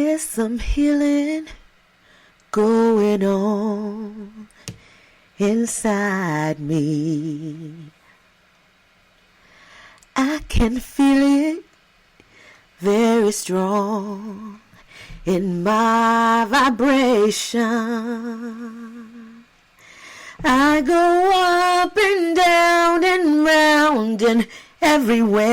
There's some healing going on inside me. I can feel it very strong in my vibration. I go up and down and round and everywhere.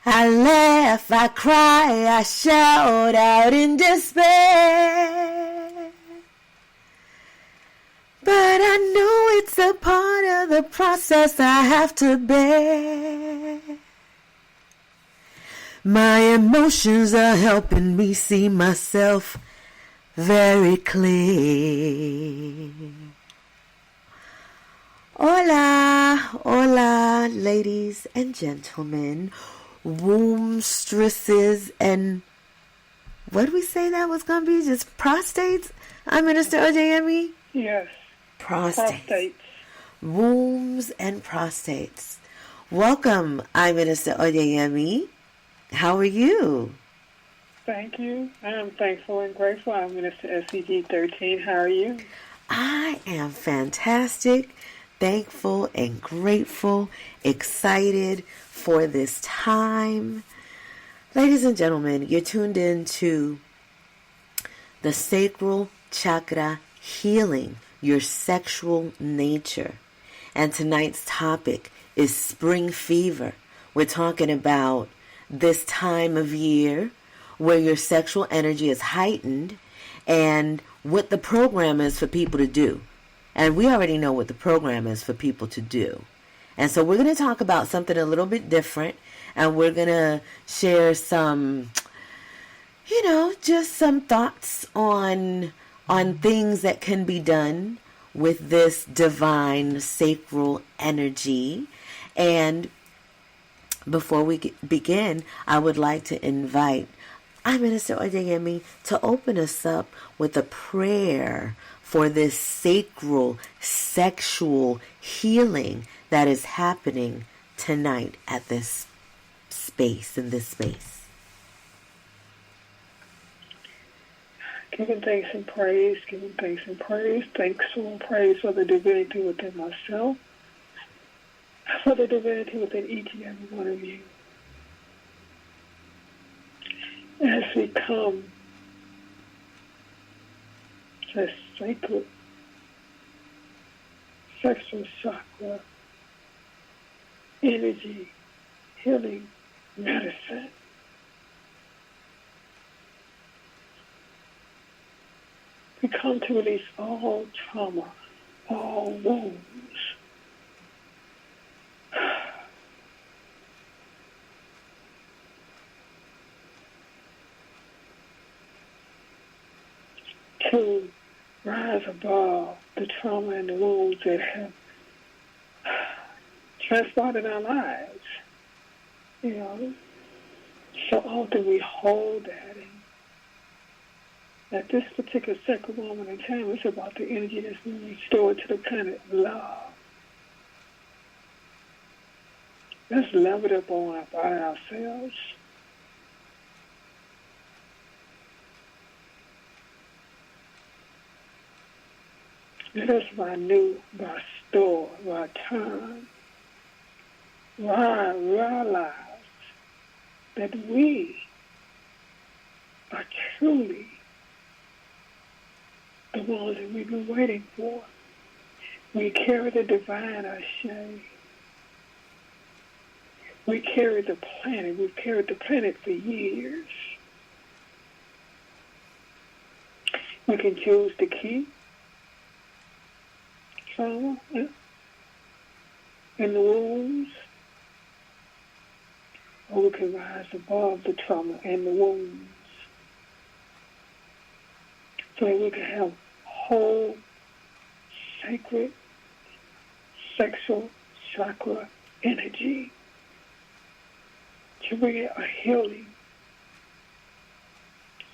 I laugh, I cry, I shout out in despair. But I know it's a part of the process I have to bear. My emotions are helping me see myself very clear. Hola, hola, ladies and gentlemen, wombstresses and what did we say that was going to be? Just prostates? I'm Minister OJME? Yes. Prostates. Wombs and prostates. Welcome, I'm Minister OJME. How are you? Thank you. I am thankful and grateful. I'm Minister SCG 13. How are you? I am fantastic, thankful and grateful, excited for this time. Ladies and gentlemen, you're tuned in to the sacral-chaka healing, your sexual nature. And tonight's topic is spring fever. We're talking about this time of year where your sexual energy is heightened and what the program is for people to do. And we already know what the program is for people to do. And so we're going to talk about something a little bit different, and we're going to share some, just some thoughts on things that can be done with this divine sacral energy. And before we begin, I would like to invite Minister Odeyemi to open us up with a prayer for this sacral, sexual healing that is happening tonight at this space, in this space. Giving thanks and praise, thankful and praise for the divinity within myself, for the divinity within each and every one of you. As we come to sacred sexual chakra energy healing medicine, we come to release all trauma, all wounds, to rise above the trauma and the wounds that have transpired in our lives. So often we hold that, and at this particular second moment in time, it's about the energy that's been restored to the planet of love. Let's love it up on by ourselves. Let us renew, restore, return, realize that we are truly the ones that we've been waiting for. We carry the divine Ashe. We carry the planet. We've carried the planet for years. We can choose to keep trauma and the wounds, or we can rise above the trauma and the wounds so that we can have whole, sacred, sexual chakra energy to bring a healing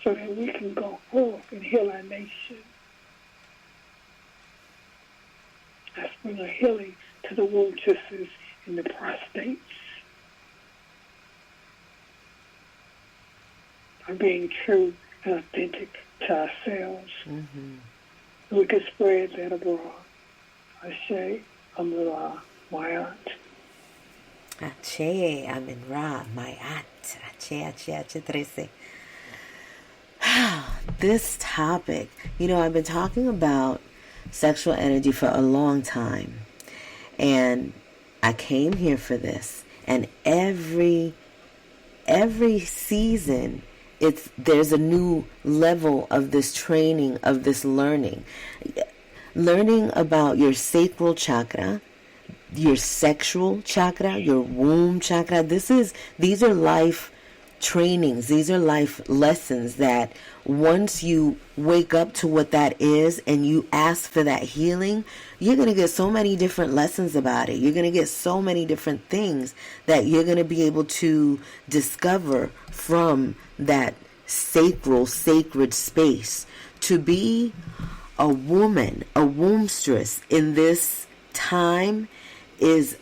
so that we can go forth and heal our nation. Let's bring a healing to the womb tissues and the prostates. on being true and authentic to ourselves. Mm-hmm. We can spread that abroad. Ashe, Amra, Mayat. Ache, Amin Ra, Mayat. Ache, Trece. This topic, I've been talking about sexual energy for a long time. And I came here for this. And every season, there's a new level of this training, of this learning. Learning about your sacral chakra, your sexual chakra, your womb chakra. These are life trainings. These are life lessons that once you wake up to what that is and you ask for that healing, you're going to get so many different lessons about it. You're going to get so many different things that you're going to be able to discover from that sacred space. To be a woman, a wombstress in this time is...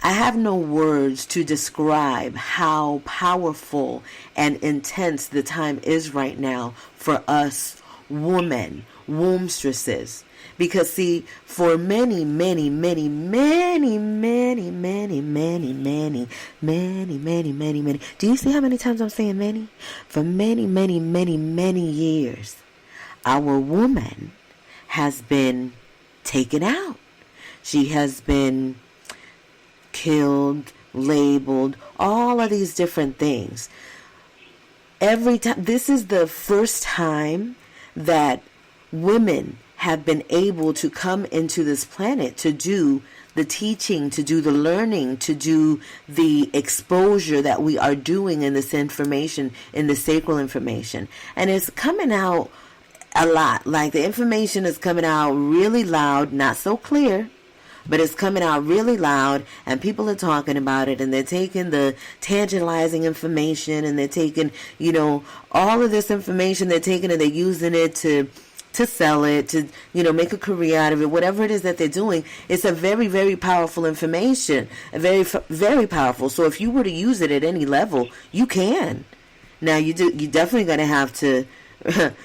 I have no words to describe how powerful and intense the time is right now for us women, wombstresses. Because see, for many, do you see how many times I'm saying many? For many years, our woman has been taken out. She has been killed, labeled, all of these different things. Every time, this is the first time that women have been able to come into this planet to do the teaching, to do the learning, to do the exposure that we are doing in this information, in the sacral information. And it's coming out a lot. Like the information is coming out really loud, not so clear, but it's coming out really loud, and people are talking about it, and they're taking the tangentializing information, and they're taking, all of this information, they're taking and they're using it to sell it, to, make a career out of it, whatever it is that they're doing. It's a very, very powerful information, very, very powerful. So if you were to use it at any level, you can. Now, you're definitely going to have to,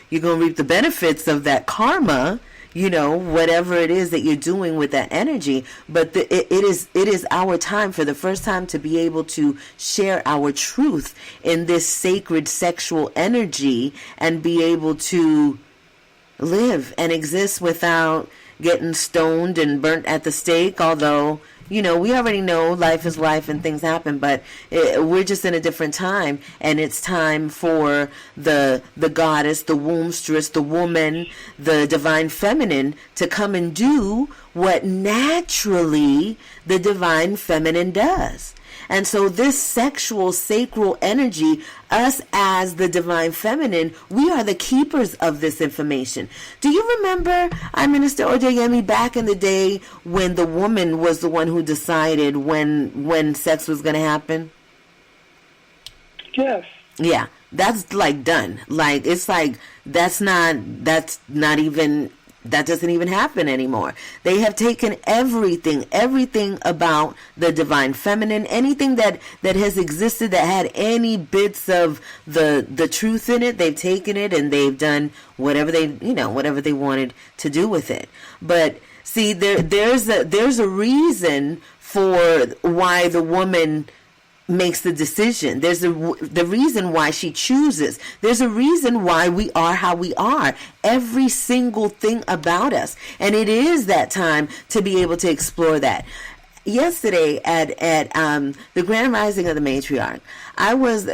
you're going to reap the benefits of that karma, whatever it is that you're doing with that energy. But it is our time, for the first time, to be able to share our truth in this sacred sexual energy and be able to live and exist without getting stoned and burnt at the stake. Although, we already know life is life and things happen, but we're just in a different time, and it's time for the goddess, the wombstress, the woman, the divine feminine to come and do what naturally the divine feminine does. And so this sexual, sacral energy, us as the divine feminine, we are the keepers of this information. Do you remember, Minister Odeyemi, back in the day when the woman was the one who decided when sex was going to happen? Yes. Yeah, that's like done. Like, it's like, that doesn't even happen anymore. They have taken everything about the divine feminine, anything that has existed that had any bits of the truth in it, they've taken it and they've done whatever they wanted to do with it. But see, there's a reason for why the woman makes the decision. There's the reason why she chooses. There's a reason why we are how we are. Every single thing about us. And it is that time to be able to explore that. Yesterday at the Grand Rising of the Matriarch,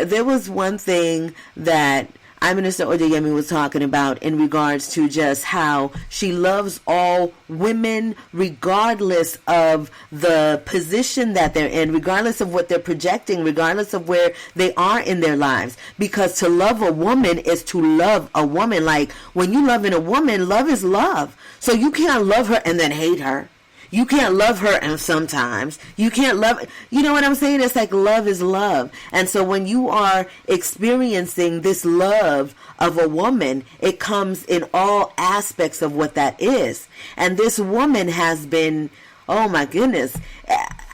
there was one thing that Minister Odeyemi was talking about in regards to just how she loves all women regardless of the position that they're in, regardless of what they're projecting, regardless of where they are in their lives. Because to love a woman is to love a woman. Like, when you love in a woman, love is love. So you can't love her and then hate her. You can't love her, and sometimes you can't love, you know what I'm saying? It's like love is love. And so when you are experiencing this love of a woman, it comes in all aspects of what that is. And this woman has been, oh my goodness,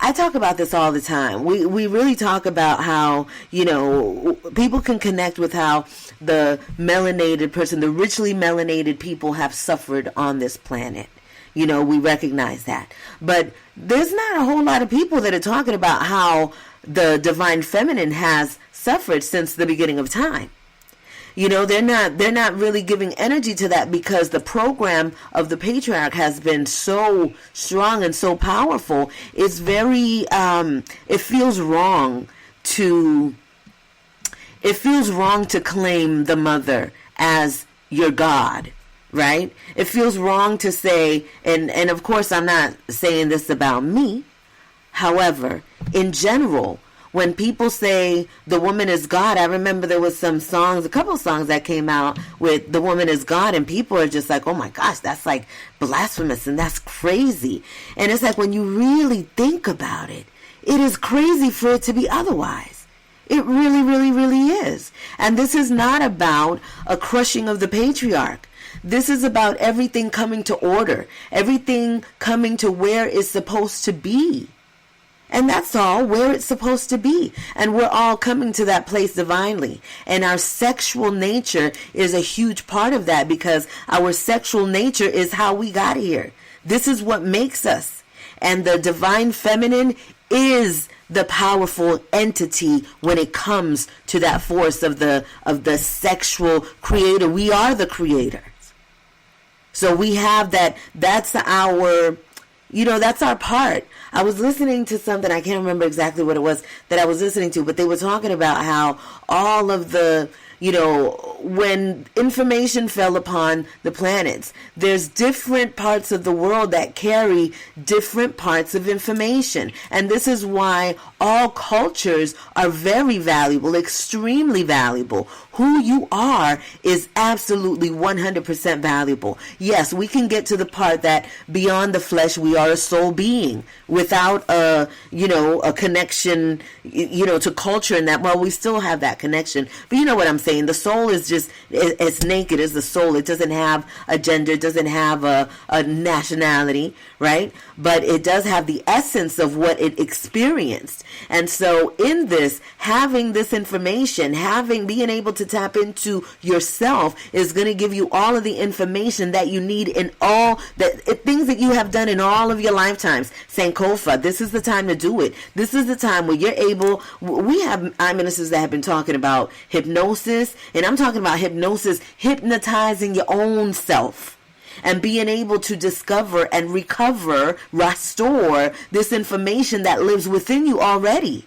I talk about this all the time. We really talk about how, people can connect with how the melanated person, the richly melanated people have suffered on this planet. We recognize that. But there's not a whole lot of people that are talking about how the divine feminine has suffered since the beginning of time. They're not really giving energy to that because the program of the patriarch has been so strong and so powerful. It's very, it feels wrong to claim the mother as your God, right? It feels wrong to say, and of course I'm not saying this about me. However, in general, when people say the woman is God, I remember there was a couple songs that came out with the woman is God, and people are just like, oh my gosh, that's like blasphemous and that's crazy. And it's like, when you really think about it, it is crazy for it to be otherwise. It really, really, really is. And this is not about a crushing of the patriarch. This is about everything coming to order, everything coming to where it's supposed to be. And that's all, where it's supposed to be. And we're all coming to that place divinely. And our sexual nature is a huge part of that, because our sexual nature is how we got here. This is what makes us. And the divine feminine is the powerful entity when it comes to that force of the sexual creator. We are the creators. So we have that. That's our part. I was listening to something, I can't remember exactly what it was that I was listening to, but they were talking about how all of the, when information fell upon the planets, there's different parts of the world that carry different parts of information. And this is why all cultures are very valuable, extremely valuable. Who you are is absolutely 100% valuable. Yes, we can get to the part that beyond the flesh, we are a soul being without a connection, to culture and that. Well, we still have that connection. But you know what I'm saying? The soul is just as naked as the soul. It doesn't have a gender, it doesn't have a nationality, right? But it does have the essence of what it experienced. And so in this, having this information, being able to tap into yourself is going to give you all of the information that you need in all things that you have done in all of your lifetimes. Sankofa, this is the time to do it. This is the time where you're able. We have eye ministers that have been talking about hypnosis, and I'm talking about hypnosis, hypnotizing your own self and being able to discover and restore this information that lives within you already.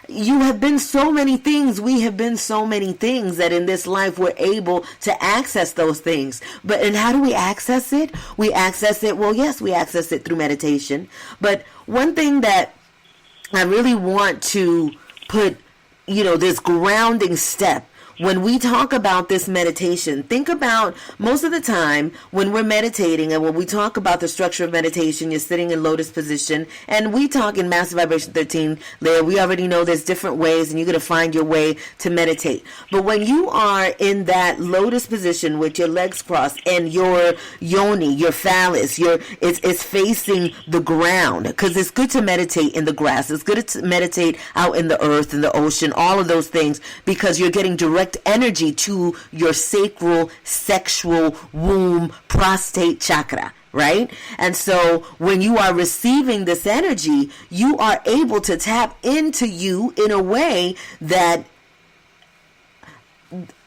You have been so many things. We have been so many things that in this life we're able to access those things. And how do we access it? We access it, we access it through meditation. But one thing that I really want to put, this grounding step. When we talk about this meditation, think about most of the time when we're meditating and when we talk about the structure of meditation, you're sitting in lotus position, and we talk in Master Vibration 13 layer. We already know there's different ways, and you're going to find your way to meditate. But when you are in that lotus position with your legs crossed and your yoni, your phallus, it's facing the ground, because it's good to meditate in the grass. It's good to meditate out in the earth, in the ocean, all of those things, because you're getting direct energy to your sacral, sexual, womb, prostate chakra, right? And so when you are receiving this energy, you are able to tap into you in a way that,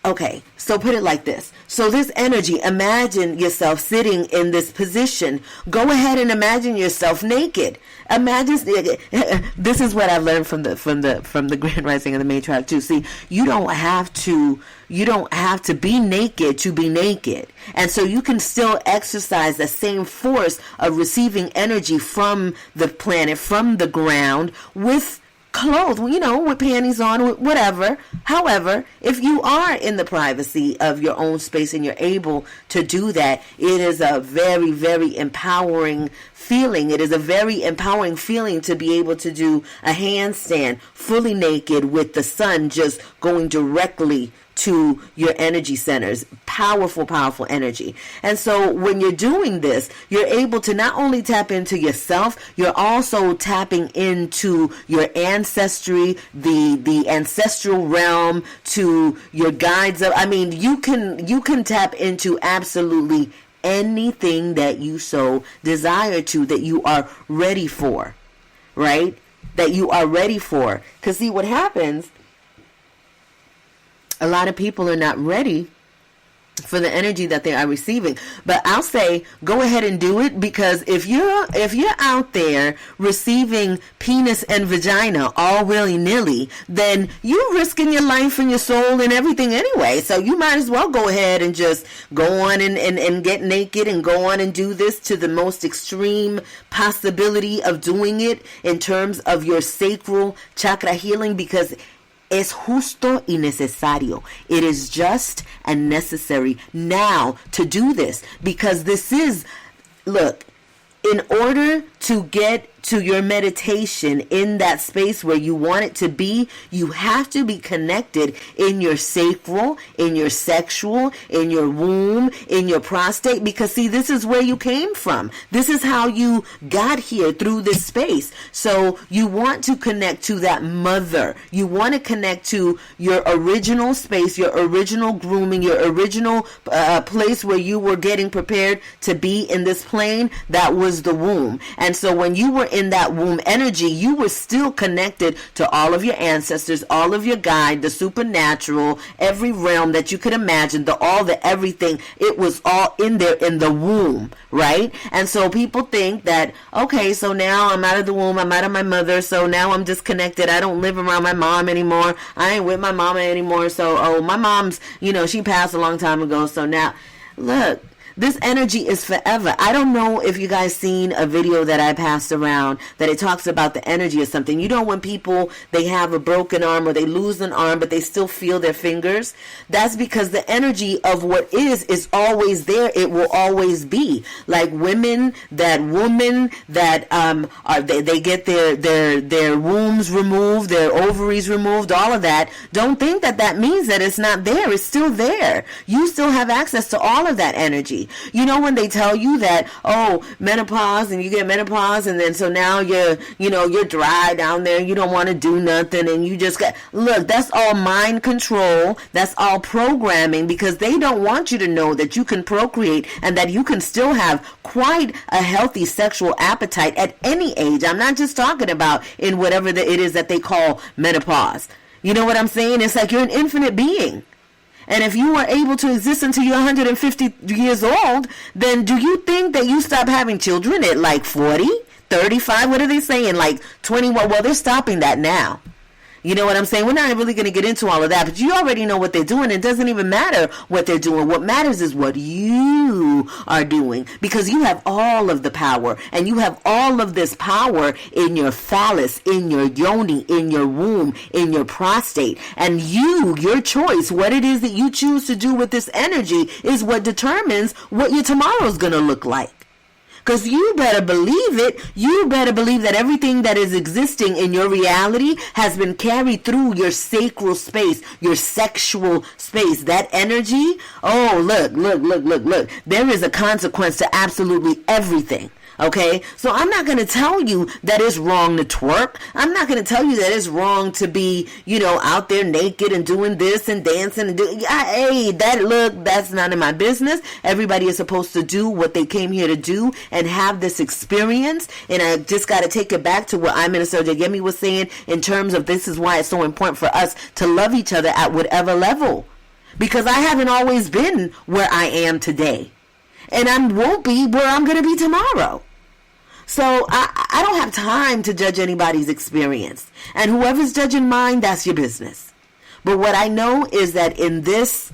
okay, so put it like this. So this energy, imagine yourself sitting in this position. Go ahead and imagine yourself naked. Imagine, this is what I learned from the Grand Rising of the Matriarch too. See, you don't have to be naked to be naked. And so you can still exercise the same force of receiving energy from the planet, from the ground, with clothes, with panties on, whatever. However, if you are in the privacy of your own space and you're able to do that, it is a very, very empowering feeling. It is a very empowering feeling to be able to do a handstand fully naked with the sun just going directly to your energy centers. Powerful, powerful energy. And so when you're doing this, you're able to not only tap into yourself, you're also tapping into your ancestry, the ancestral realm, to your guides. I mean, you can tap into absolutely anything that you so desire to, that you are ready for, right? That you are ready for. Because see what happens, a lot of people are not ready for the energy that they are receiving. But I'll say, go ahead and do it, because if you're out there receiving penis and vagina all willy-nilly, then you're risking your life and your soul and everything anyway. So you might as well go ahead and just go on and get naked and go on and do this to the most extreme possibility of doing it in terms of your sacral chakra healing, because es justo y necesario. It is just and necessary now to do this, because this is, look, in order to get to your meditation in that space where you want it to be, you have to be connected in your sacral, in your sexual, in your womb, in your prostate, because see, this is where you came from. This is how you got here, through this space. So you want to connect to that mother. You want to connect to your original space, your original grooming, your original place where you were getting prepared to be in this plane. That was the womb. And so when you were in that womb energy, you were still connected to all of your ancestors, all of your guide, the supernatural, every realm that you could imagine, the everything. It was all in there in the womb, right? And so people think that, okay, so now I'm out of the womb, I'm out of my mother, so now I'm disconnected. I don't live around my mom anymore. I ain't with my mama anymore. So, oh, my mom's, she passed a long time ago. So now, look, this energy is forever. I don't know if you guys seen a video that I passed around that it talks about the energy of something. You know, when people, they have a broken arm or they lose an arm, but they still feel their fingers. That's because the energy of what is always there. It will always be. Like women that they get their wombs removed, their ovaries removed, all of that. Don't think that means that it's not there. It's still there. You still have access to all of that energy. You know, when they tell you that, oh, menopause, and you get menopause, and then so now you're dry down there, you don't want to do nothing, and you just look, that's all mind control, that's all programming, because they don't want you to know that you can procreate and that you can still have quite a healthy sexual appetite at any age. I'm not just talking about in whatever it is that they call menopause. You know what I'm saying? It's like you're an infinite being. And if you are able to exist until you're 150 years old, then do you think that you stop having children at like 40, 35? What are they saying? Like 21? Well, they're stopping that now. You know what I'm saying? We're not really going to get into all of that, but you already know what they're doing. It doesn't even matter what they're doing. What matters is what you are doing, because you have all of the power, and you have all of this power in your phallus, in your yoni, in your womb, in your prostate. And your choice, what it is that you choose to do with this energy, is what determines what your tomorrow is going to look like. Because you better believe it. You better believe that everything that is existing in your reality has been carried through your sacral space, your sexual space. That energy, oh, look. There is a consequence to absolutely everything. Okay, so I'm not going to tell you that it's wrong to twerk. I'm not going to tell you that it's wrong to be, out there naked and doing this and dancing and that's none of my business. Everybody is supposed to do what they came here to do and have this experience. And I just got to take it back to what Minister Yemi was saying in terms of this is why it's so important for us to love each other at whatever level. Because I haven't always been where I am today. And I won't be where I'm going to be tomorrow. So I don't have time to judge anybody's experience. And whoever's judging mine, that's your business. But what I know is that in this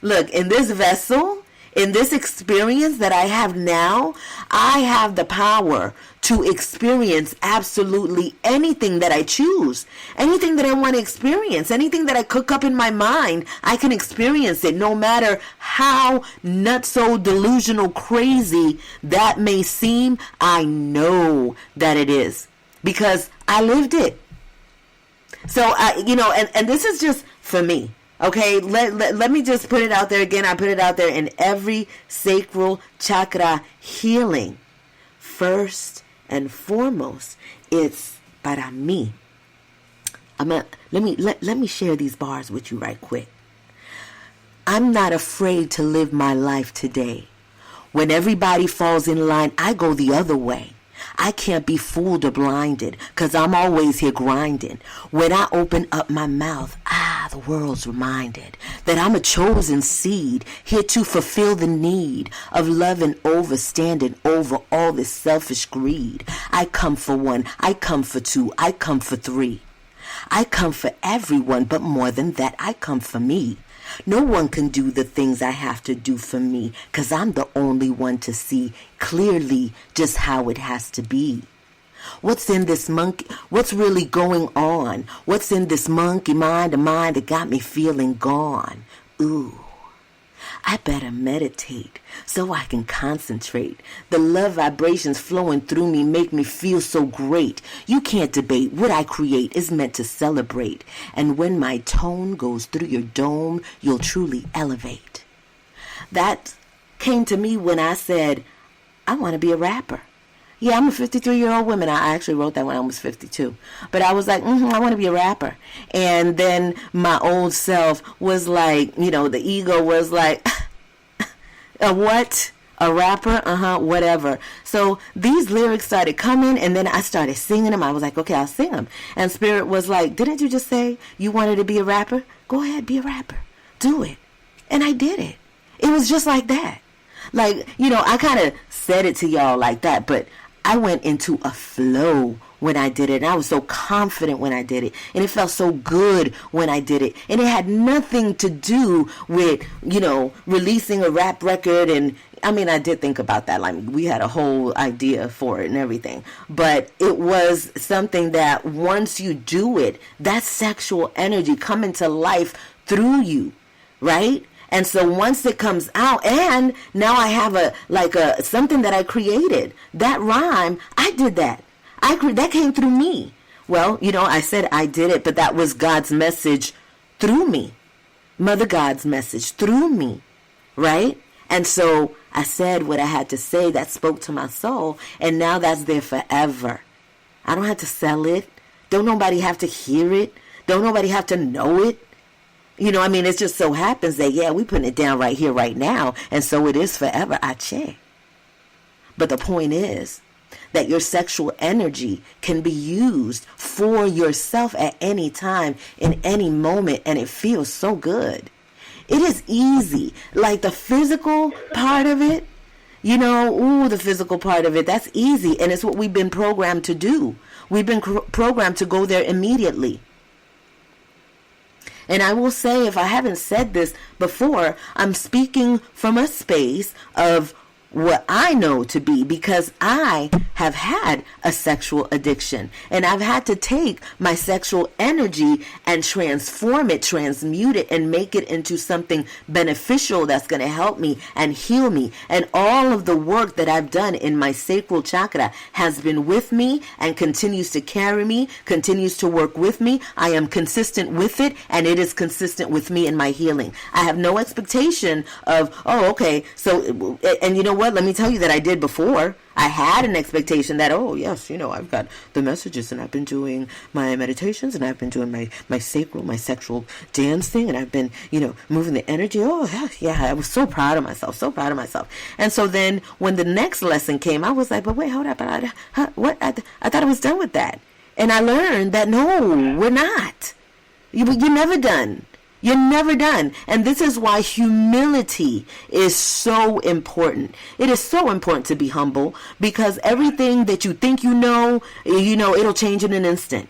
vessel, in this experience that I have now, I have the power to experience absolutely anything that I choose. Anything that I want to experience. Anything that I cook up in my mind, I can experience it, no matter how nutso delusional crazy that may seem. I know that it is, because I lived it. So, and this is just for me. Okay, let me just put it out there again. I put it out there in every sacral chakra healing. First and foremost, it's para mí. Let me share these bars with you right quick. I'm not afraid to live my life today. When everybody falls in line, I go the other way. I can't be fooled or blinded, 'cause I'm always here grinding. When I open up my mouth, the world's reminded that I'm a chosen seed, here to fulfill the need of love and overstanding over all this selfish greed. I come for one, I come for two, I come for three. I come for everyone, but more than that, I come for me. No one can do the things I have to do for me, 'cause I'm the only one to see clearly just how it has to be. What's in this monkey? What's really going on? What's in this monkey mind of mine that got me feeling gone? Ooh, I better meditate so I can concentrate. The love vibrations flowing through me make me feel so great. You can't debate. What I create is meant to celebrate. And when my tone goes through your dome, you'll truly elevate. That came to me when I said, I want to be a rapper. Yeah, I'm a 53-year-old woman. I actually wrote that when I was 52. But I was like, I want to be a rapper. And then my old self was like, the ego was like, a what? A rapper? Whatever. So these lyrics started coming, and then I started singing them. I was like, okay, I'll sing them. And Spirit was like, didn't you just say you wanted to be a rapper? Go ahead, be a rapper. Do it. And I did it. It was just like that. Like, I kind of said it to y'all like that, but I went into a flow when I did it. And I was so confident when I did it. And it felt so good when I did it. And it had nothing to do with, releasing a rap record. And I did think about that. Like, we had a whole idea for it and everything. But it was something that once you do it, that sexual energy coming to life through you, right? And so once it comes out, and now I have a something that I created. That rhyme, I did that. That came through me. Well, I said I did it, but that was God's message through me. Mother God's message through me, right? And so I said what I had to say that spoke to my soul, and now that's there forever. I don't have to sell it. Don't nobody have to hear it. Don't nobody have to know it. It just so happens that, we putting it down right here, right now, and so it is forever. Ache. But the point is that your sexual energy can be used for yourself at any time, in any moment, and it feels so good. It is easy. Like the physical part of it, the physical part of it, that's easy, and it's what we've been programmed to do. We've been programmed to go there immediately. And I will say, if I haven't said this before, I'm speaking from a space of what I know to be, because I have had a sexual addiction, and I've had to take my sexual energy and transform it, transmute it, and make it into something beneficial that's going to help me and heal me. And all of the work that I've done in my sacral chakra has been with me and continues to carry me, continues to work with me. I am consistent with it, and it is consistent with me in my healing. I have no expectation of, okay, so, and you know what? Let me tell you that I did before. I had an expectation that, yes, I've got the messages, and I've been doing my meditations, and I've been doing my sexual dancing, and I've been, moving the energy. I was so proud of myself, And so then when the next lesson came, I was like, but wait, hold up. What? I thought I was done with that. And I learned that, no, we're not. You're never done. You're never done. And this is why humility is so important. It is so important to be humble, because everything that you think it'll change in an instant.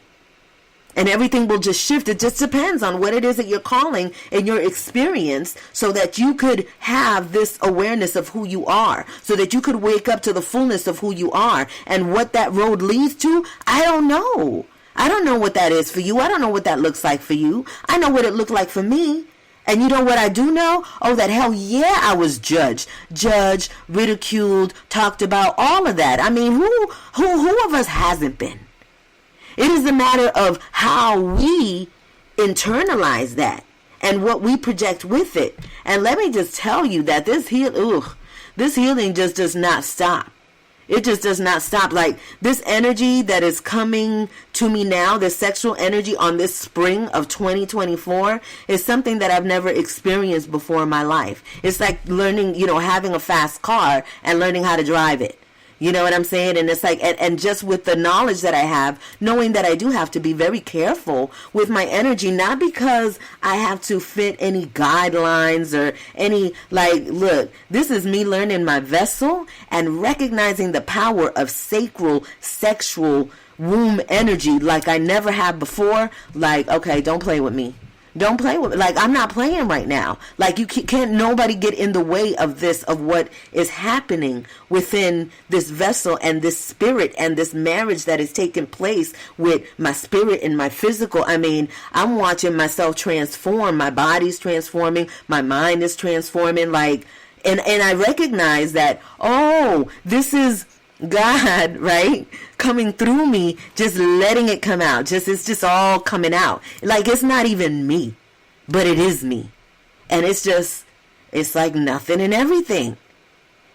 And everything will just shift. It just depends on what it is that you're calling in your experience, so that you could have this awareness of who you are, so that you could wake up to the fullness of who you are. And what that road leads to, I don't know. I don't know what that is for you. I don't know what that looks like for you. I know what it looked like for me. And you know what I do know? That hell yeah, I was judged, ridiculed, talked about, all of that. Who of us hasn't been? It is a matter of how we internalize that and what we project with it. And let me just tell you that this healing just does not stop. It just does not stop. Like, this energy that is coming to me now, this sexual energy on this spring of 2024, is something that I've never experienced before in my life. It's like learning, having a fast car and learning how to drive it. You know what I'm saying? And it's like, and just with the knowledge that I have, knowing that I do have to be very careful with my energy, not because I have to fit any guidelines or any, look, this is me learning my vessel and recognizing the power of sacral, sexual womb energy like I never have before. Like, okay, don't play with me. Don't play with me. Like, I'm not playing right now. Like, you can't nobody get in the way of this, of what is happening within this vessel and this spirit and this marriage that is taking place with my spirit and my physical. I mean, I'm watching myself transform. My body's transforming. My mind is transforming. Like, and I recognize that, this is God, right? Coming through me, just letting it come out. It's just all coming out. Like, it's not even me, but it is me. And it's like nothing and everything.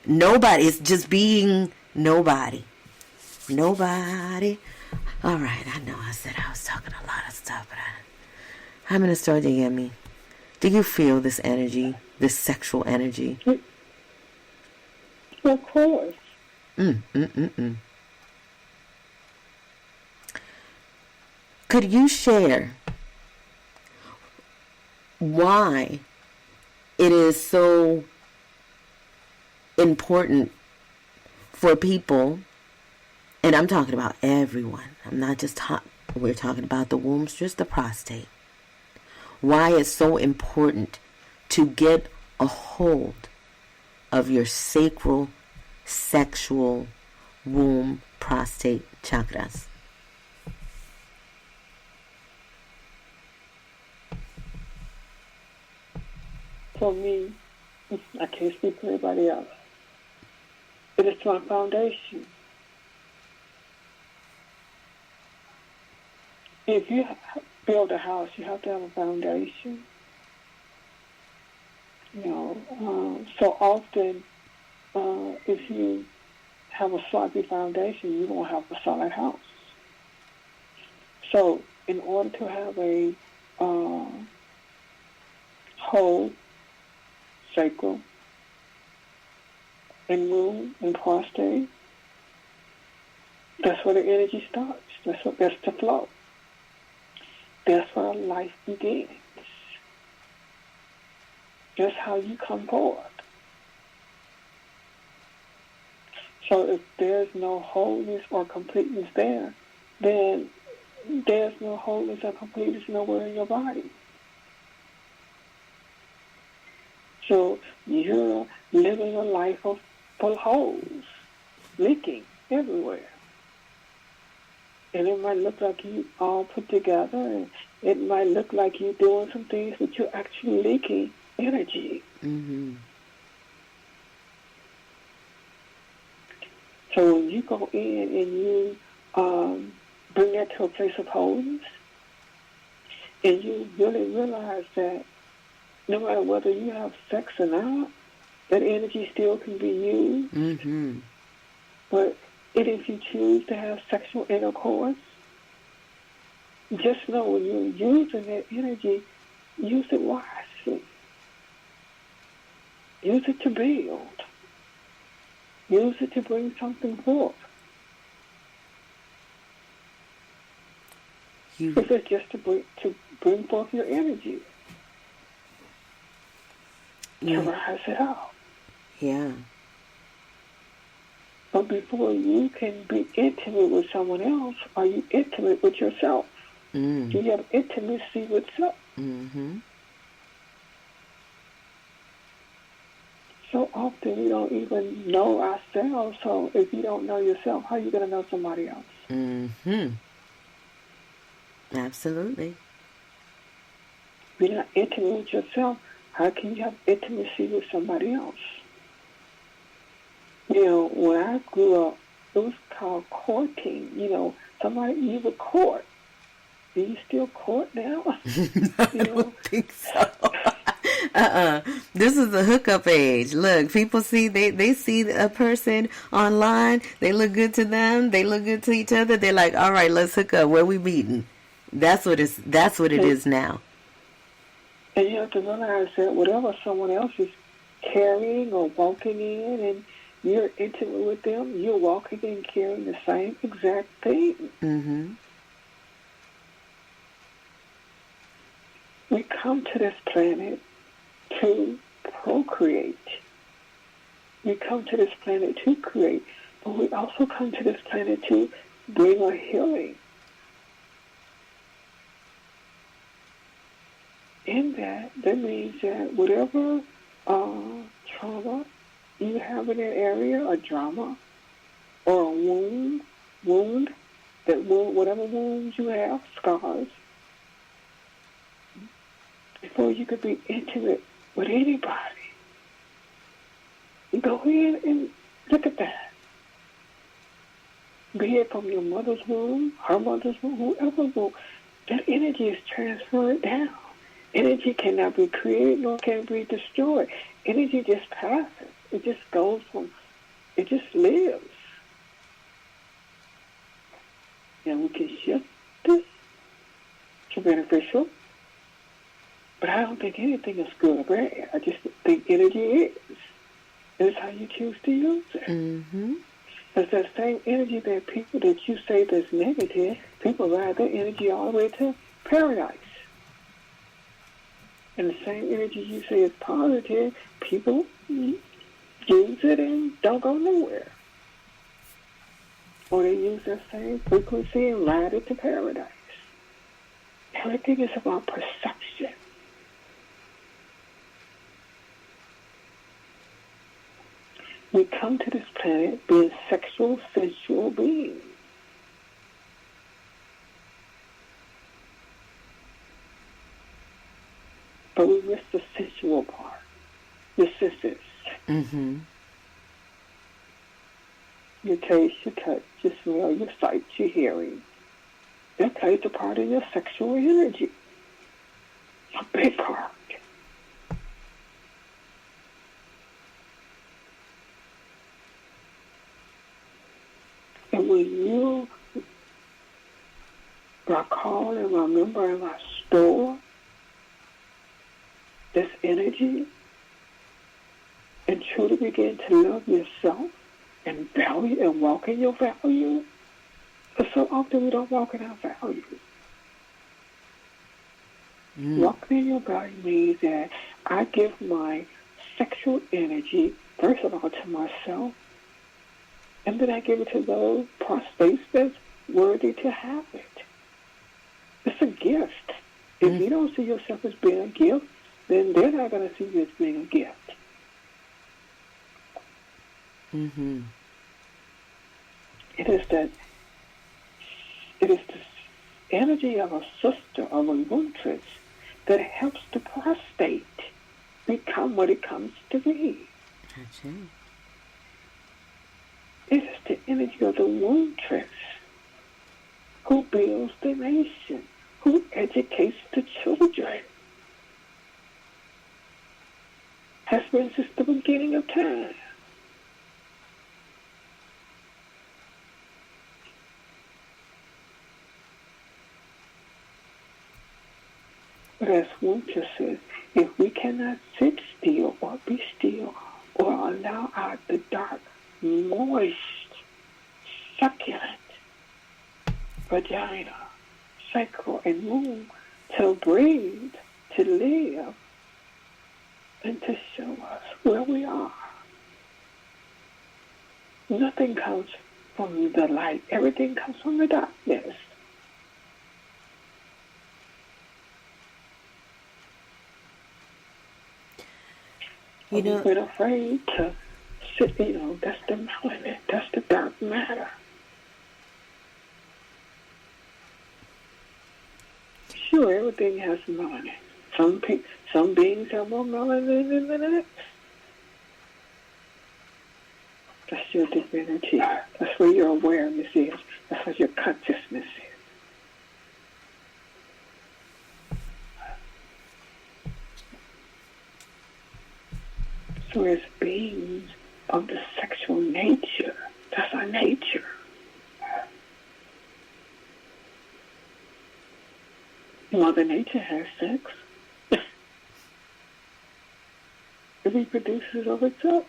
Nobody. It's just being nobody. Nobody. All right. I know I said I was talking a lot of stuff, but I'm going to start to get me. Do you feel this energy, this sexual energy? Of course. Could you share why it is so important for people, and I'm talking about everyone, I'm not just we're talking about the womb, just the prostate, why it's so important to get a hold of your sacral, sexual womb, prostate chakras? For me, I can't speak for anybody else. It is my foundation. If you build a house, you have to have a foundation. So often, if you have a sloppy foundation, you won't have a solid house. So, in order to have a whole sacral and womb and prostate, that's where the energy starts. That's the flow. That's where life begins. That's how you come forward. So if there's no wholeness or completeness there, then there's no wholeness or completeness nowhere in your body. So you're living a life of full holes, leaking everywhere. And it might look like you all put together, and it might look like you're doing some things, but you're actually leaking energy. Mm-hmm. So when you go in and you bring that to a place of wholeness, and you really realize that no matter whether you have sex or not, that energy still can be used. Mm-hmm. But if you choose to have sexual intercourse, just know when you're using that energy, use it wisely. Use it to build. Use it to bring something forth. If it's just to bring forth your energy. To rise it up. Yeah. But before you can be intimate with someone else, are you intimate with yourself? Mm. Do you have intimacy with self? Mm-hmm. So often we don't even know ourselves. So if you don't know yourself, how are you going to know somebody else? Mm-hmm. Absolutely. If you're not intimate with yourself, how can you have intimacy with somebody else? When I grew up, it was call courting. Somebody you would court. Do you still court now? I don't think so. This is the hookup age. Look, people see they see a person online. They look good to them. They look good to each other. They're like, all right, let's hook up. Where we meeting? That's what it is now. And you have to realize that whatever someone else is carrying or walking in, and you're intimate with them, you're walking and carrying the same exact thing. Mm-hmm. We come to this planet to procreate. We come to this planet to create, but we also come to this planet to bring a healing. In that means that whatever trauma you have in that area, a drama, or a wound, whatever wounds you have, scars, before you could be intimate with anybody, go in and look at that. Be it from your mother's womb, her mother's womb, whoever's womb, that energy is transferred down. Energy cannot be created nor can be destroyed. Energy just passes. It just goes it just lives. And we can shift this to beneficial. But I don't think anything is good or bad. I just think energy is. It's how you choose to use it. Mm-hmm. It's that same energy that people that you say that's negative, people ride their energy all the way to paradise. And the same energy you say is positive, people use it and don't go nowhere. Or they use that same frequency and ride it to paradise. Everything is about perception. We come to this planet being sexual, sensual beings. But we miss the sensual part, your senses. Mm-hmm. Your taste, your touch, your smell, your sight, your hearing. That plays a part in your sexual energy. A big part. And when you recall and remember and restore this energy and truly begin to love yourself and value and walk in your value, but so often we don't walk in our value. Walking in your value means that I give my sexual energy, first of all, to myself, and then I give it to those prostates that's worthy to have it. It's a gift. If you don't see yourself as being a gift, then they're not going to see you as being a gift. Mm-hmm. It is the energy of a sister, of a womb-tress, that helps the prostate become what it comes to be. That's it. It is the energy of the womb-tress who builds the nation, who educates the children. Has been since the beginning of time. But as Winter says, if we cannot sit still or be still or allow out the dark, moist, succulent vagina, sacral, and womb to breathe, to live, and to show us where we are. Nothing comes from the light. Everything comes from the darkness. We've been afraid to sit, that's the melanin, that's the dark matter. Sure, everything has melanin. Some beings have more melanin than the next. That's your divinity. That's where your awareness is. That's what your consciousness is. So as beings of the sexual nature, that's our nature. Mother Nature has sex. It reproduces of itself.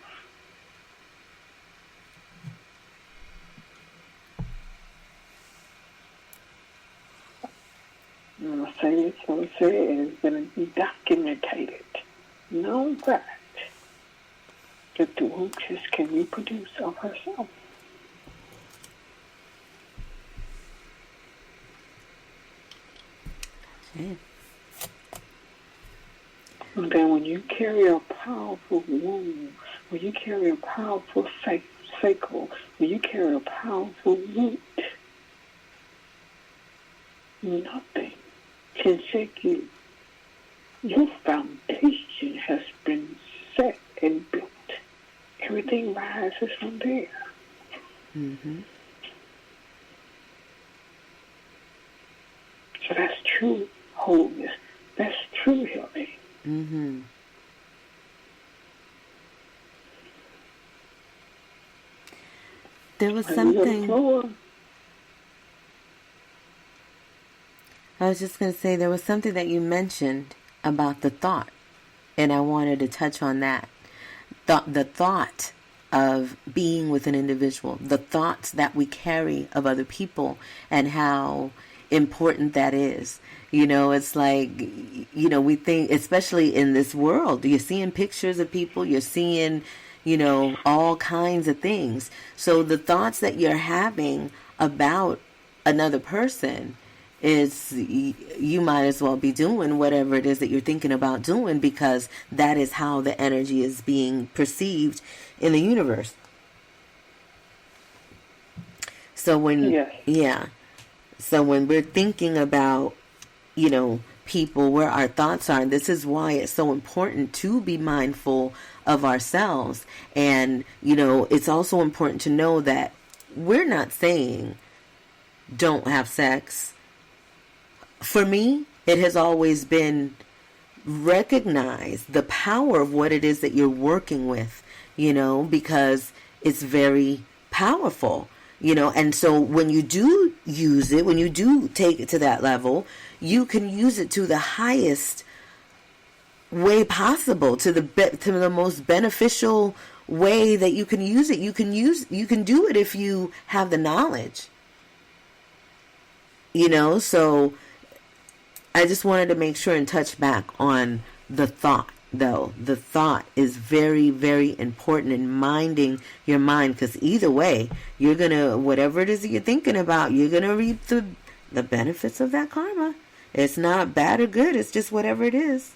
I'm going to say this, I'm going to say it, and it's going to be documented. Know that the womb just can reproduce of herself. Okay. And then when you carry a powerful womb, when you carry a powerful sacral, when you carry a powerful root, nothing can shake you. Your foundation has been set and built. Everything rises from there. Mm-hmm. So that's true wholeness. That's true healing. Mm-hmm. There was something. I was just going to say there was something that you mentioned about the thought, and I wanted to touch on that. The thought of being with an individual, the thoughts that we carry of other people, and how important that is. You know, it's like, you know, we think, especially in this world, you're seeing pictures of people, you're seeing, you know, all kinds of things. So the thoughts that you're having about another person is, you might as well be doing whatever it is that you're thinking about doing, because that is how the energy is being perceived in the universe. So when, so when we're thinking about, you know, people, where our thoughts are, this is why it's so important to be mindful of ourselves. And, you know, it's also important to know that we're not saying don't have sex. For me, it has always been recognize the power of what it is that you're working with, you know, because it's very powerful, you know. And so when you do use it, when you do take it to that level, you can use it to the highest way possible, to the most beneficial way that you can use it. You can do it if you have the knowledge, you know. So I just wanted to make sure and touch back on the thought, though. The thought is very, very important in minding your mind, because either way, you're going to, whatever it is that you're thinking about, you're going to reap the benefits of that karma. It's not bad or good. It's just whatever it is.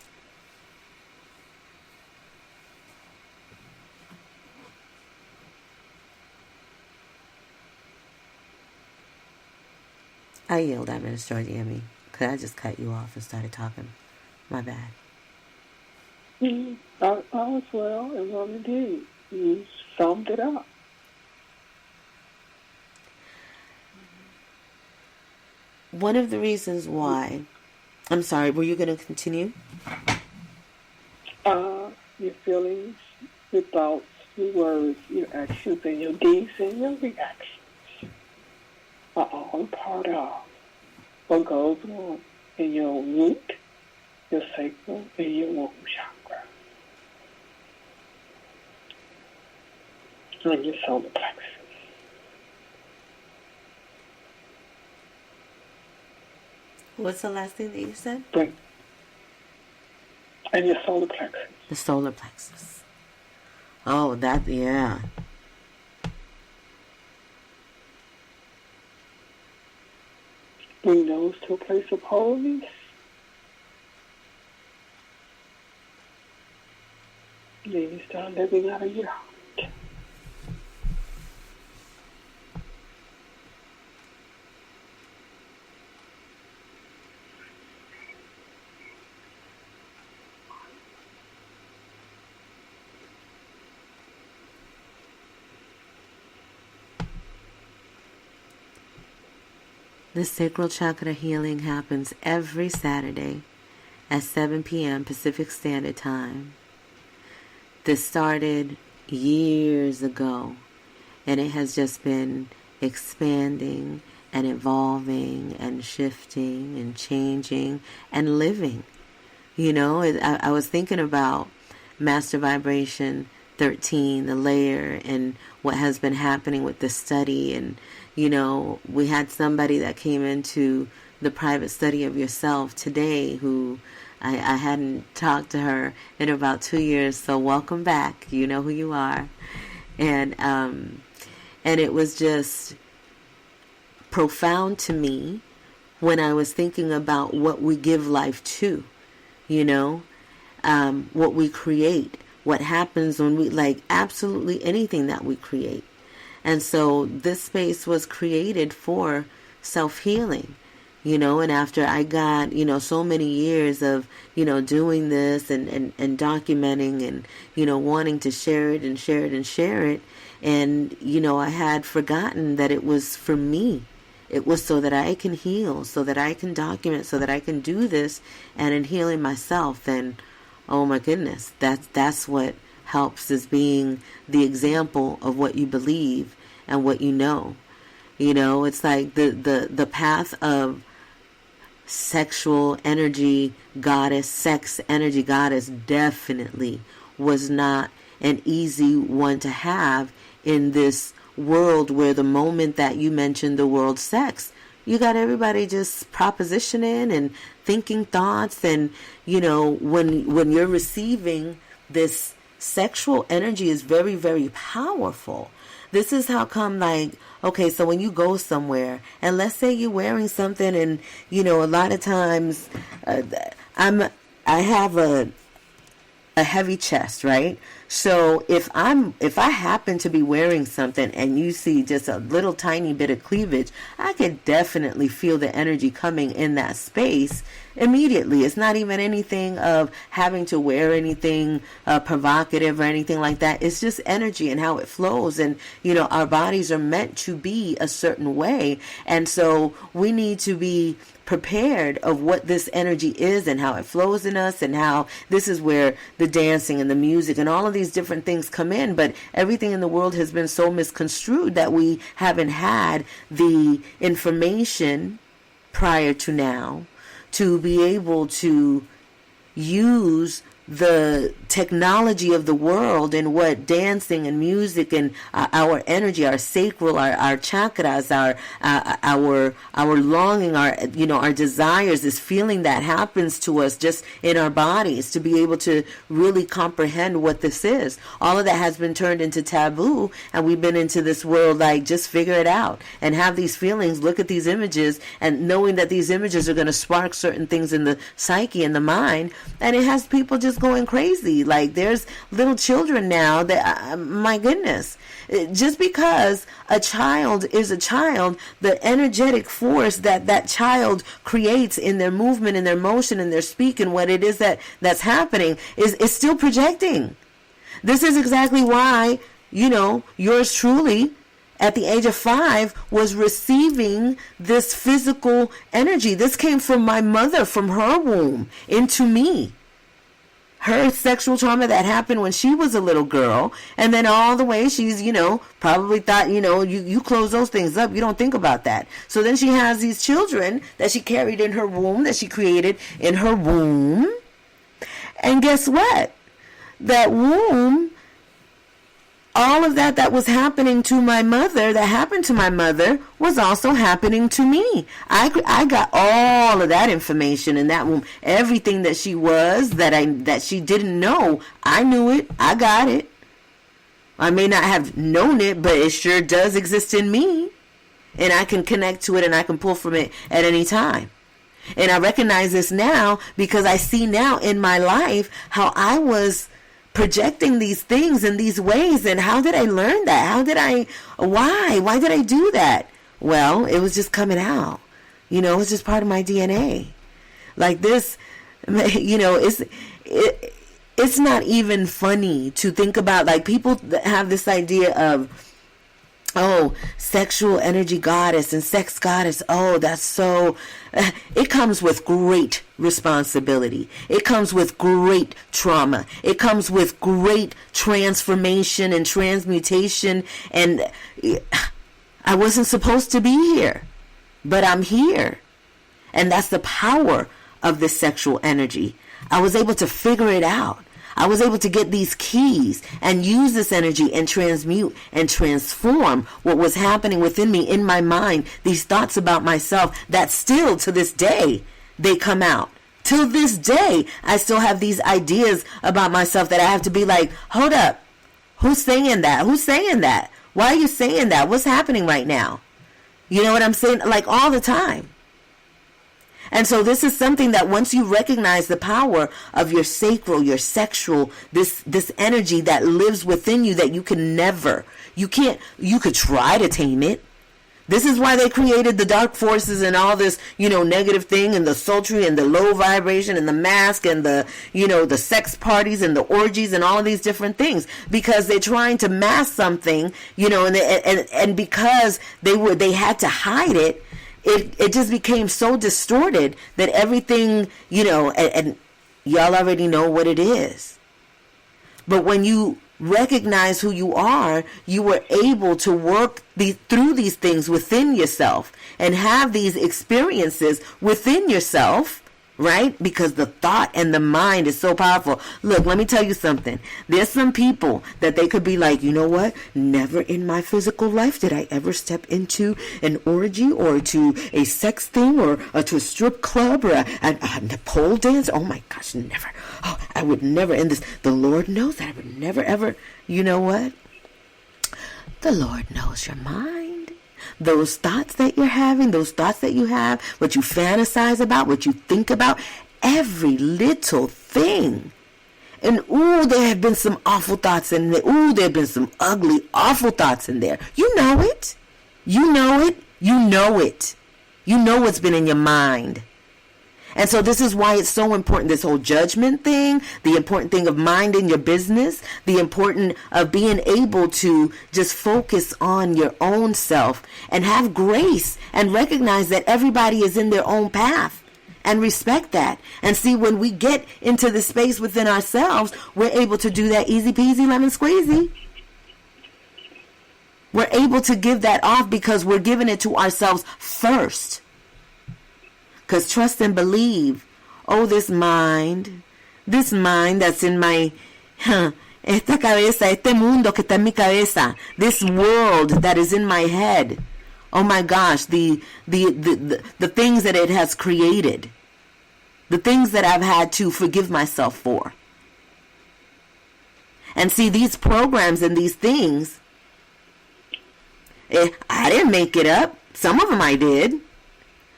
I yield that, Minister Yemi, because I just cut you off and started talking. My bad. I was well, and well indeed. You summed it up. One of the reasons why, I'm sorry, were you going to continue? Your feelings, your thoughts, your words, your actions, and your deeds and your reactions are all part of what goes on in your root, your sacral, and your womb chakra, and your solar plexus. What's the last thing that you said? And your solar plexus. The solar plexus. Oh, that, yeah. Bring those to a place of wholeness. Then you start living out of your heart. The sacral chakra healing happens every Saturday at 7 p.m. Pacific Standard Time. This started years ago, and it has just been expanding and evolving and shifting and changing and living. You know, I was thinking about Master Vibration 13, the layer, and what has been happening with the study. And, you know, we had somebody that came into the private study of yourself today who I hadn't talked to her in about 2 years. So welcome back. You know who you are. And it was just profound to me when I was thinking about what we give life to, you know, what we create, what happens when we, like, absolutely anything that we create. And so this space was created for self-healing, you know, and after I got, you know, so many years of, you know, doing this and documenting and, you know, wanting to share it and share it and share it. And, you know, I had forgotten that it was for me. It was so that I can heal, so that I can document, so that I can do this. And in healing myself, then, oh my goodness, that's what helps, is being the example of what you believe and what you know. You know, it's like the path of sexual energy goddess, sex energy goddess definitely was not an easy one to have in this world where the moment that you mentioned the word sex, you got everybody just propositioning and thinking thoughts. And, you know, when you're receiving this sexual energy is very, very powerful. This is how come, like, okay, so when you go somewhere, and let's say you're wearing something, and, you know, a lot of times I have a heavy chest, right? So if I happen to be wearing something and you see just a little tiny bit of cleavage, I could definitely feel the energy coming in that space immediately. It's not even anything of having to wear anything provocative or anything like that. It's just energy and how it flows. And, you know, our bodies are meant to be a certain way. And so we need to be prepared of what this energy is and how it flows in us, and how this is where the dancing and the music and all of these different things come in. But everything in the world has been so misconstrued that we haven't had the information prior to now to be able to use the technology of the world and what dancing and music and our energy, our sacral, our chakras, our longing, our desires, this feeling that happens to us just in our bodies, to be able to really comprehend what this is. All of that has been turned into taboo, and we've been into this world like, just figure it out and have these feelings, look at these images, and knowing that these images are going to spark certain things in the psyche and the mind, and it has people just going crazy. Like, there's little children now that, my goodness, just because a child is a child, the energetic force that child creates in their movement, in their motion, in their speak, and what it is that's happening is still projecting. This is exactly why, you know, yours truly at the age of 5 was receiving this physical energy. This came from my mother, from her womb into me. Her sexual trauma that happened when she was a little girl, and then all the way she's, you know, probably thought, you know, you close those things up, you don't think about that. So then she has these children that she carried in her womb, that she created in her womb. And guess what? That womb, all of that was happening to my mother, that happened to my mother, was also happening to me. I got all of that information in that womb. Everything that she was, that she didn't know, I knew it. I got it. I may not have known it, but it sure does exist in me. And I can connect to it, and I can pull from it at any time. And I recognize this now because I see now in my life how I was projecting these things in these ways. And how did I learn that? Why did I do that? Well, it was just coming out. You know, it's just part of my DNA. Like this, you know, it's not even funny to think about. Like, people that have this idea of oh, sexual energy goddess and sex goddess. Oh, that's so, it comes with great responsibility. It comes with great trauma. It comes with great transformation and transmutation. And I wasn't supposed to be here, but I'm here. And that's the power of this sexual energy. I was able to figure it out. I was able to get these keys and use this energy and transmute and transform what was happening within me, in my mind, these thoughts about myself that still to this day, they come out. Till this day, I still have these ideas about myself that I have to be like, hold up, who's saying that? Who's saying that? Why are you saying that? What's happening right now? You know what I'm saying? Like all the time. And so this is something that once you recognize the power of your sacral, your sexual, this energy that lives within you that you could try to tame it. This is why they created the dark forces and all this, negative thing, and the sultry and the low vibration and the mask and the, the sex parties and the orgies and all of these different things, because they're trying to mask something, and because they had to hide it. It just became so distorted that everything, and y'all already know what it is. But when you recognize who you are, you were able to work through these things within yourself and have these experiences within yourself, right? Because the thought and the mind is so powerful. Look, let me tell you something. There's some people that they could be like, you know what? Never in my physical life did I ever step into an orgy or to a sex thing or to a strip club or a pole dance. Oh my gosh, never. Oh, I would never. And the Lord knows that I would never ever. You know what? The Lord knows your mind. Those thoughts that you're having, those thoughts that you have, what you fantasize about, what you think about, every little thing. And ooh, there have been some awful thoughts in there. Ooh, there have been some ugly, awful thoughts in there. You know it. You know it. You know it. You know what's been in your mind. And so this is why it's so important, this whole judgment thing, the important thing of minding your business, the important of being able to just focus on your own self and have grace and recognize that everybody is in their own path and respect that. And see, when we get into the space within ourselves, we're able to do that easy peasy lemon squeezy. We're able to give that off because we're giving it to ourselves first. Because trust and believe, this mind that's in my, esta cabeza, este mundo que está en mi cabeza, this world that is in my head, oh my gosh, the things that it has created, the things that I've had to forgive myself for. And see, these programs and these things, I didn't make it up. Some of them I did.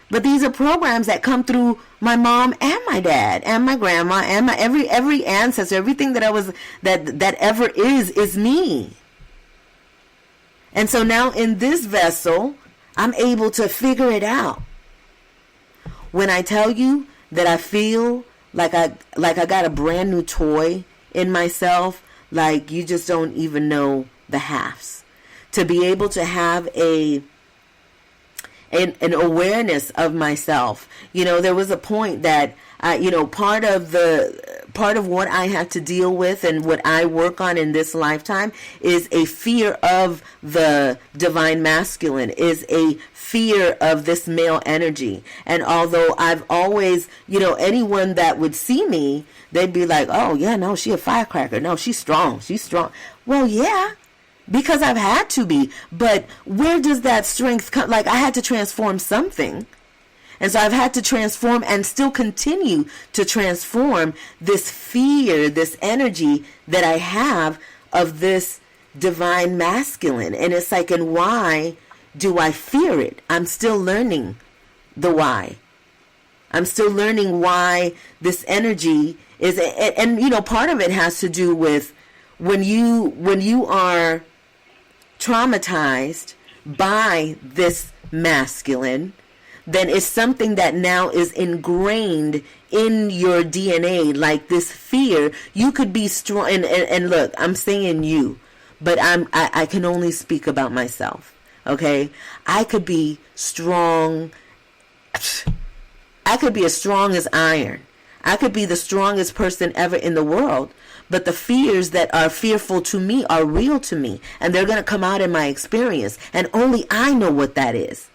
But these are programs that come through my mom and my dad and my grandma and my every ancestor, everything that I was that ever is me. And so now in this vessel, I'm able to figure it out. When I tell you that I feel like I got a brand new toy in myself, like you just don't even know the halves. To be able to have an awareness of myself. There was a point that, part of what I have to deal with and what I work on in this lifetime is a fear of the divine masculine, is a fear of this male energy. And although I've always, anyone that would see me, they'd be like, oh yeah, no, she a firecracker. No, she's strong. Well, yeah. Because I've had to be. But where does that strength come? Like, I had to transform something. And so I've had to transform and still continue to transform this fear, this energy that I have of this divine masculine. And it's like, and why do I fear it? I'm still learning the why. I'm still learning why this energy is, and part of it has to do with when you are traumatized by this masculine, then it's something that now is ingrained in your DNA, like this fear. You could be strong, and look, I'm saying you, but I can only speak about myself. Okay? I could be strong. I could be as strong as iron. I could be the strongest person ever in the world. But the fears that are fearful to me are real to me. And they're going to come out in my experience. And only I know what that is.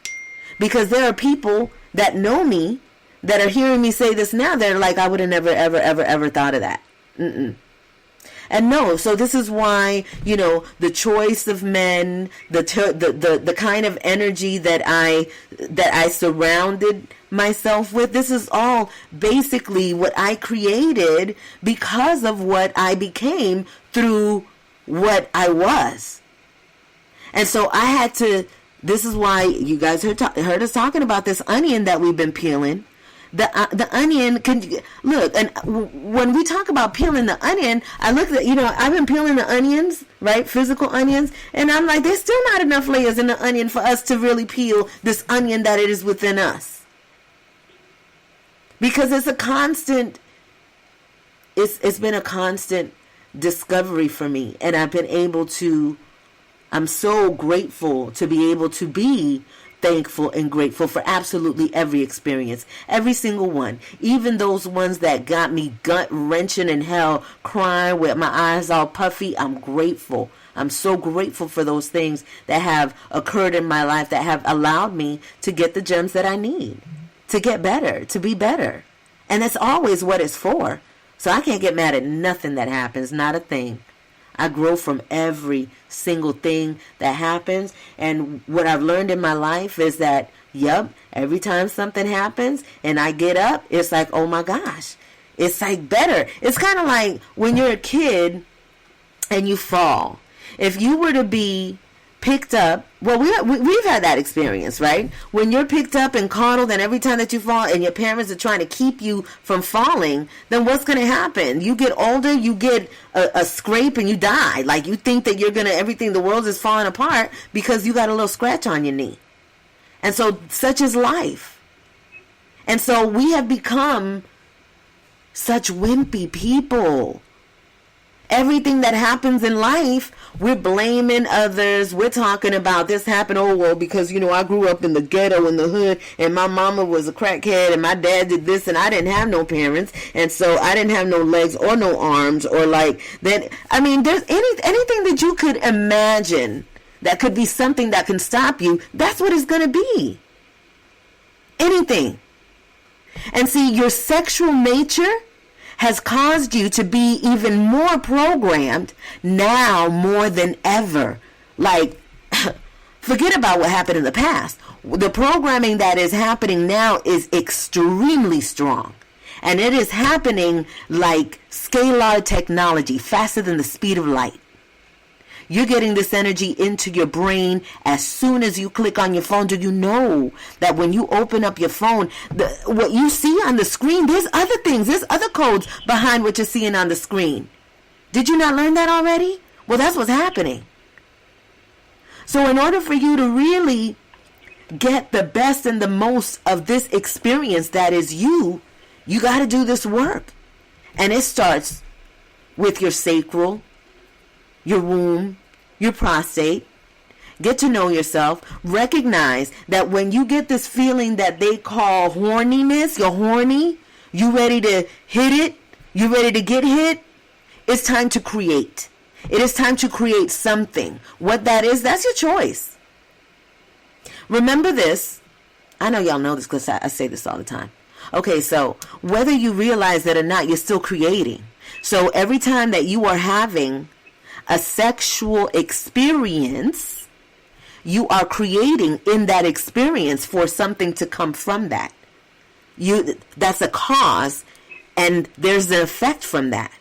Because there are people that know me that are hearing me say this now. They're like, I would have never, ever, ever, ever thought of that. And no, so this is why, you know, the choice of men, the kind of energy that I surrounded myself with, this is all basically what I created because of what I became through what I was. And so I had to, this is why you guys heard us talking about this onion that we've been peeling. The onion can look, and when we talk about peeling the onion, I look at, you know, I've been peeling the onions, right, physical onions, and I'm like, there's still not enough layers in the onion for us to really peel this onion that it is within us, because it's a constant. It's been a constant discovery for me, and I've been able to. I'm so grateful to be able to be thankful and grateful for absolutely every experience, every single one, even those ones that got me gut-wrenching in hell, crying with my eyes all puffy. I'm grateful. I'm so grateful for those things that have occurred in my life that have allowed me to get the gems that I need, to get better, to be better. And that's always what it's for. So I can't get mad at nothing that happens, not a thing. I grow from every single thing that happens. And what I've learned in my life is that, every time something happens and I get up, it's like, oh my gosh, it's like better. It's kind of like when you're a kid and you fall. If you were to be picked up, well, we've had that experience, right? When you're picked up and coddled, and every time that you fall and your parents are trying to keep you from falling, then what's going to happen? You get older, you get a scrape and you die. Like, you think that everything, the world is falling apart because you got a little scratch on your knee. And so such is life. And so we have become such wimpy people. Everything that happens in life, we're blaming others. We're talking about this happened, oh, well, because, you know, I grew up in the ghetto, in the hood, and my mama was a crackhead, and my dad did this, and I didn't have no parents, and so I didn't have no legs or no arms, or like that. I mean, there's anything that you could imagine that could be something that can stop you, that's what it's going to be. Anything. And see, your sexual nature has caused you to be even more programmed now more than ever. Like, forget about what happened in the past. The programming that is happening now is extremely strong. And it is happening like scalar technology, faster than the speed of light. You're getting this energy into your brain as soon as you click on your phone. Do you know that when you open up your phone, what you see on the screen, there's other things, there's other codes behind what you're seeing on the screen. Did you not learn that already? Well, that's what's happening. So in order for you to really get the best and the most of this experience that is you got to do this work. And it starts with your sacral, your womb, your prostate. Get to know yourself. Recognize that when you get this feeling that they call horniness, you're horny, you ready to hit it, you ready to get hit, it's time to create. It is time to create something. What that is, that's your choice. Remember this. I know y'all know this because I say this all the time. Okay, so whether you realize it or not, you're still creating. So every time that you are having a sexual experience, you are creating in that experience for something to come from that. That's a cause, and there's an effect from that.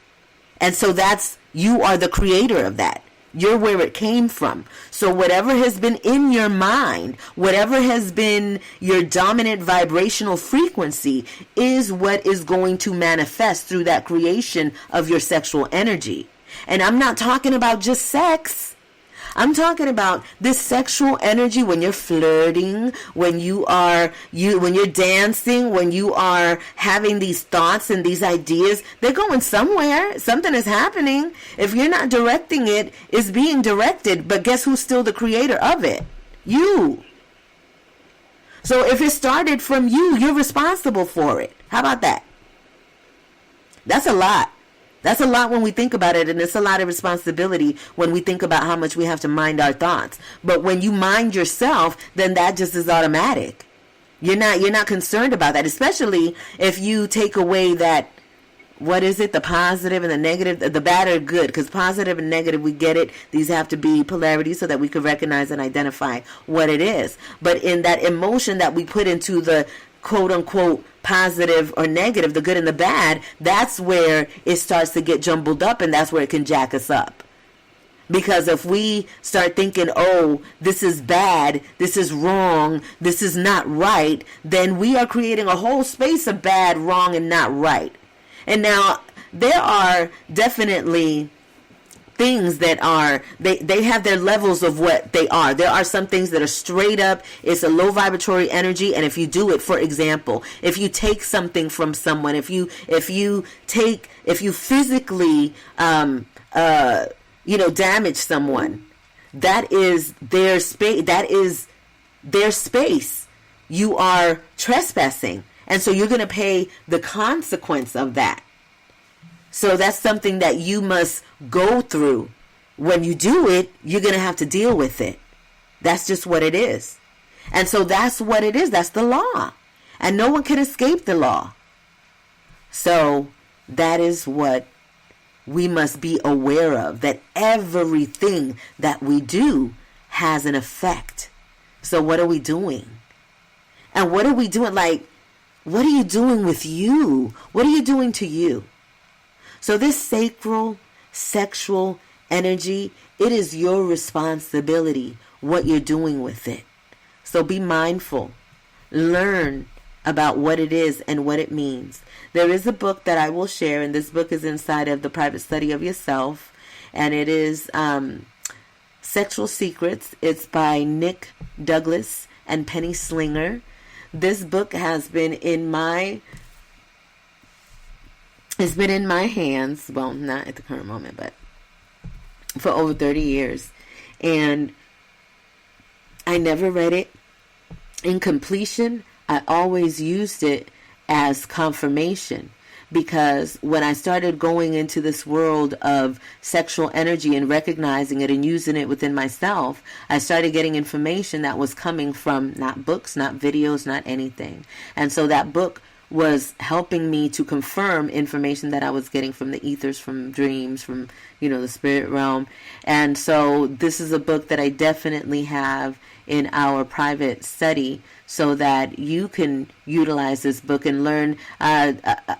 And so you are the creator of that. You're where it came from. So whatever has been in your mind, whatever has been your dominant vibrational frequency is what is going to manifest through that creation of your sexual energy. And I'm not talking about just sex. I'm talking about this sexual energy when you're flirting, when when you're dancing, when you are having these thoughts and these ideas. They're going somewhere. Something is happening. If you're not directing it, it's being directed. But guess who's still the creator of it? You. So if it started from you, you're responsible for it. How about that? That's a lot. That's a lot when we think about it, and it's a lot of responsibility when we think about how much we have to mind our thoughts. But when you mind yourself, then that just is automatic. You're not concerned about that, especially if you take away that, what is it, the positive and the negative, the bad or good, because positive and negative, we get it. These have to be polarities so that we can recognize and identify what it is. But in that emotion that we put into the quote unquote positive or negative, the good and the bad, that's where it starts to get jumbled up, and that's where it can jack us up. Because if we start thinking, oh, this is bad, this is wrong, this is not right, then we are creating a whole space of bad, wrong, and not right. And now there are definitely things that are, they have their levels of what they are. There are some things that are straight up, it's a low vibratory energy, and if you do it, for example, if you take something from someone, if you physically damage someone, that is their space. You are trespassing, and so you're going to pay the consequence of that. So that's something that you must go through. When you do it, you're going to have to deal with it. That's just what it is. And so that's what it is. That's the law. And no one can escape the law. So that is what we must be aware of, that everything that we do has an effect. So what are we doing? And what are we doing? Like, what are you doing with you? What are you doing to you? So this sacral, sexual energy, it is your responsibility what you're doing with it. So be mindful. Learn about what it is and what it means. There is a book that I will share, and this book is inside of the Private Study of Yourself, and it is Sexual Secrets. It's by Nick Douglas and Penny Slinger. This book has been in my hands, well, not at the current moment, but for over 30 years. And I never read it in completion. I always used it as confirmation, because when I started going into this world of sexual energy and recognizing it and using it within myself, I started getting information that was coming from not books, not videos, not anything. And so that book was helping me to confirm information that I was getting from the ethers, from dreams, from, the spirit realm. And so this is a book that I definitely have in our private study so that you can utilize this book and learn.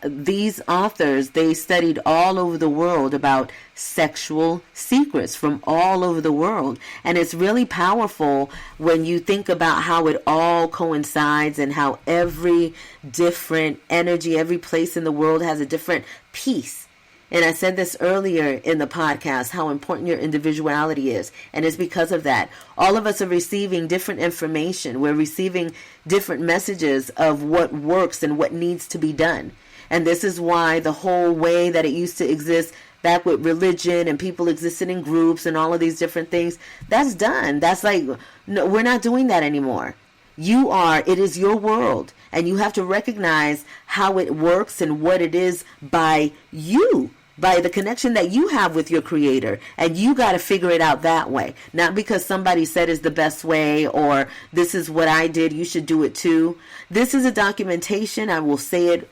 These authors, they studied all over the world about sexual secrets from all over the world. And it's really powerful when you think about how it all coincides and how every different energy, every place in the world has a different piece. And I said this earlier in the podcast, how important your individuality is. And it's because of that. All of us are receiving different information. We're receiving different messages of what works and what needs to be done. And this is why the whole way that it used to exist back with religion and people existing in groups and all of these different things, that's done. That's like, no, we're not doing that anymore. It is your world. And you have to recognize how it works and what it is by you, by the connection that you have with your creator. And you got to figure it out that way. Not because somebody said is the best way or this is what I did, you should do it too. This is a documentation. I will say it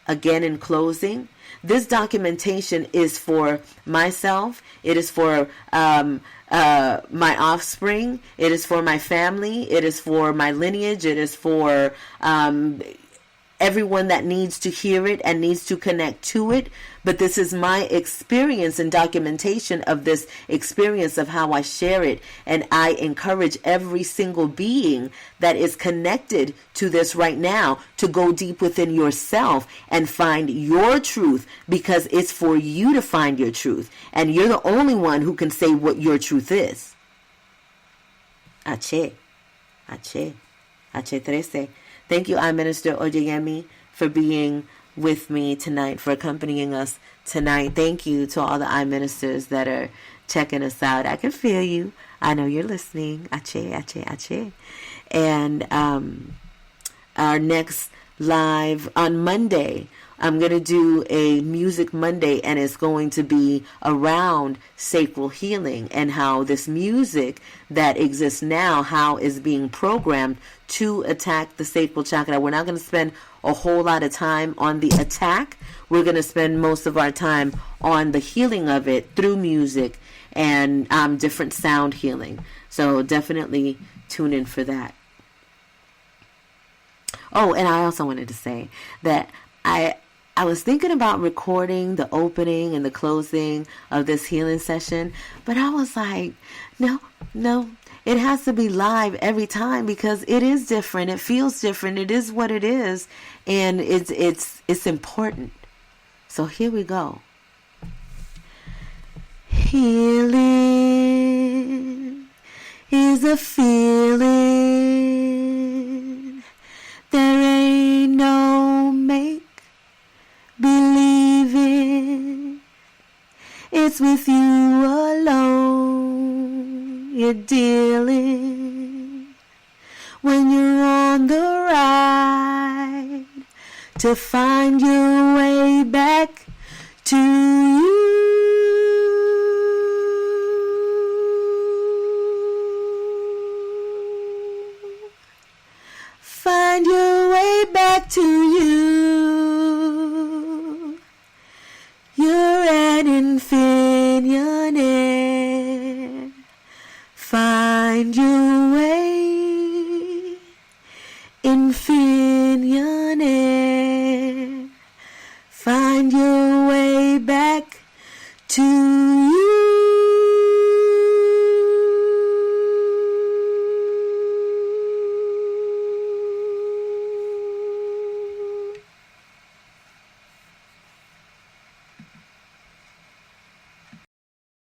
again in closing. This documentation is for myself. It is for my offspring. It is for my family. It is for my lineage. It is for everyone that needs to hear it and needs to connect to it. But this is my experience and documentation of this experience of how I share it. And I encourage every single being that is connected to this right now to go deep within yourself and find your truth, because it's for you to find your truth. And you're the only one who can say what your truth is. Ache. Ache. Ache Trece. Thank you, I Minister Oyeyemi, for being with me tonight, for accompanying us tonight. Thank you to all the I Ministers that are checking us out. I can feel you. I know you're listening. Ache, ache, ache. And our next live on Monday, I'm going to do a Music Monday, and it's going to be around sacral healing and how this music that exists now, how is being programmed to attack the sacral chakra. We're not going to spend a whole lot of time on the attack. We're going to spend most of our time on the healing of it through music and different sound healing. So definitely tune in for that. Oh, and I also wanted to say that I was thinking about recording the opening and the closing of this healing session, but I was like, no, it has to be live every time because it is different. It feels different. It is what it is, and it's important. So here we go. Healing is a feeling. There ain't no make believing. It's with you alone you're dealing. When you're on the ride to find your way back to you. Find your way back to you. You're at infinity. Find your